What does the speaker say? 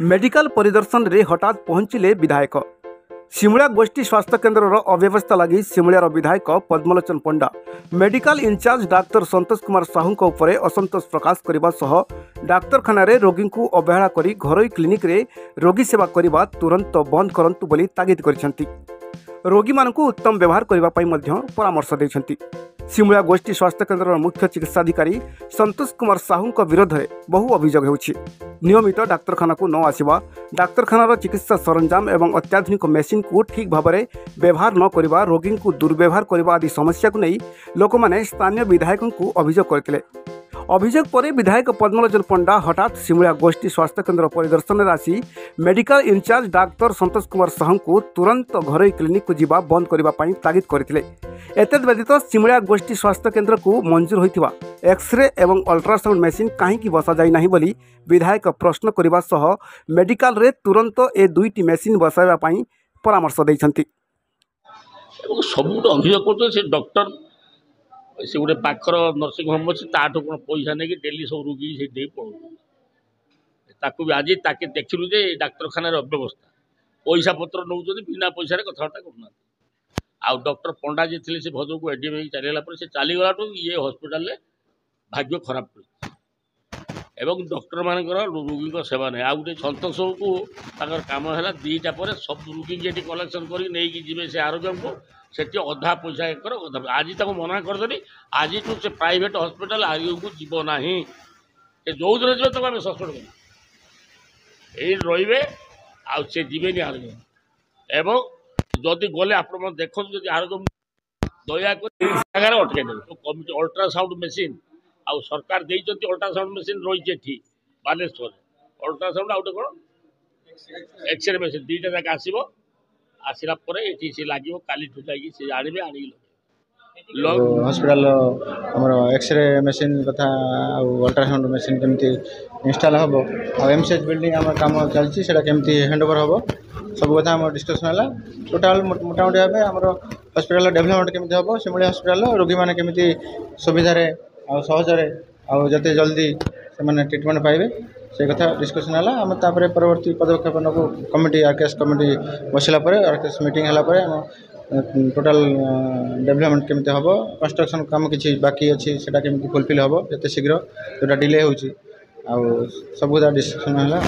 Medical परिदर्शन रे हठात पहुंचिले विधायक। सिमुलिया गोष्ठी स्वास्थ्य केन्द्र अव्यवस्था लगी सिमुलियार विधायक पद्मलोचन पंडा medical incharge doctor Santosh Kumar Sahu उपरे असंतोष प्रकाश करने सह डाक्तरखाना रे रोगी को अवहेला करी घरोई क्लिनिक रे रोगी सेवा करने तुरंत बंद करंतु बोली तागिद करिसेंती। रोगी मानकु उत्तम व्यवहार करने परामर्श देइछंती। सिमुलिया गोष्ठी स्वास्थ्य केन्द्र मुख्य चिकित्साधिकारी संतोष कुमार साहू विरोध में बहु अभियोग होछि। नियमित डाक्तरखाना को न आसिबा, डाक्तरखानार चिकित्सा सरंजाम एवं अत्याधुनिक मेसीन को ठीक भाव में व्यवहार न करवा, रोगी को दुर्व्यवहार करने आदि समस्या को नहीं लोक मैंने स्थानीय विधायकों को अभियोग करते। अभियोग पर विधायक पद्मलोचन पंडा हठात सिमुलिया गोष्ठी स्वास्थ्य केन्द्र परिदर्शन में आसी medical incharge doctor Santosh Kumar Sahu को तुरंत घरोई क्लिनिक को जीवा बंद करने तागिद करते। एतद व्यतीत सिमुलिया गोष्ठी स्वास्थ्य केन्द्र को मंजूर होइथिबा एक्सरे एवं अल्ट्रासाउंड मेसीन कहीं बसा जाई नहीं बोली विधायक प्रश्न करने सह मेडिकल रे तुरंत ए दुईटी मेसीन बसाइबा पई परामर्श दैछंती। सबुठ अभियोग कर डॉक्टर से गोटे पाखर नर्सिंग होम अच्छे ताठू कौन पैसा नहीं डेली सब रोगी से पड़ो भी आज ताके देखलु जे डाक्तरखाना अव्यवस्था पैसा पत्र नौ बिना पैसा कथबार्ता करना। आउ डॉक्टर पंडा जी थे से भद्रक को एडीएम चलीगला से चलीगला ये हस्पिटाल भाग्य खराब एवं डॉक्टर मानकर रोगी सेवा नहीं। आउ गोटे संतोष को काम है दीटा पर सब रोगी जी कलेक्शन कर से आरोग्य को सेठी अधा पैसा एकर अधा आज तक मना करदेली। आज से प्राइवेट हस्पिटाल आगे को जीव ना जो दिन जी तक आम सस्पेंड कर रे आसे जीवे आरोग्य एवं जदि गले आप देखो आरोग्य दयाकोरी जगह अटकई देवे। कमिटी अल्ट्रासाउंड मेसीन आउ सरकार देती अल्ट्रासाउंड मेसीन रही बालेश्वर अल्ट्रासाउंड आउटे कौन एक्सरे मेसीन दुईटा जाक आसो आसला ये सी लगे काली सी आने आने हॉस्पिटल आमर एक्सरे मेसीन कथा अल्ट्रासाउंड मेसीन केमती इंस्टॉल हम एमसीएच बिल्डिंग आम काम चलती केमती हैंडओवर हम सब कथा आम डिस्कसन है। टोटाल मोटामोटी भाव आम हॉस्पिटल डेवलपमेंट केमती हम सिमुलिया हॉस्पिटल रोगी मैंने केमती सुविधार सहजरे आते जल्दी से ट्रिटमेंट पाइबे से कथा डिस्कसन है। आम परवर्ती पदक्षेप नबू कमिटी आरकेएस कमिटी बसला आरकेएस मीटिंग है टोटाल डेवलपमेंट केमती हम कंस्ट्रक्शन काम किसी बाकी अच्छी से केमती फुलफिल हम जिते शीघ्र जोटा डिले हो सब डिस्कसन है।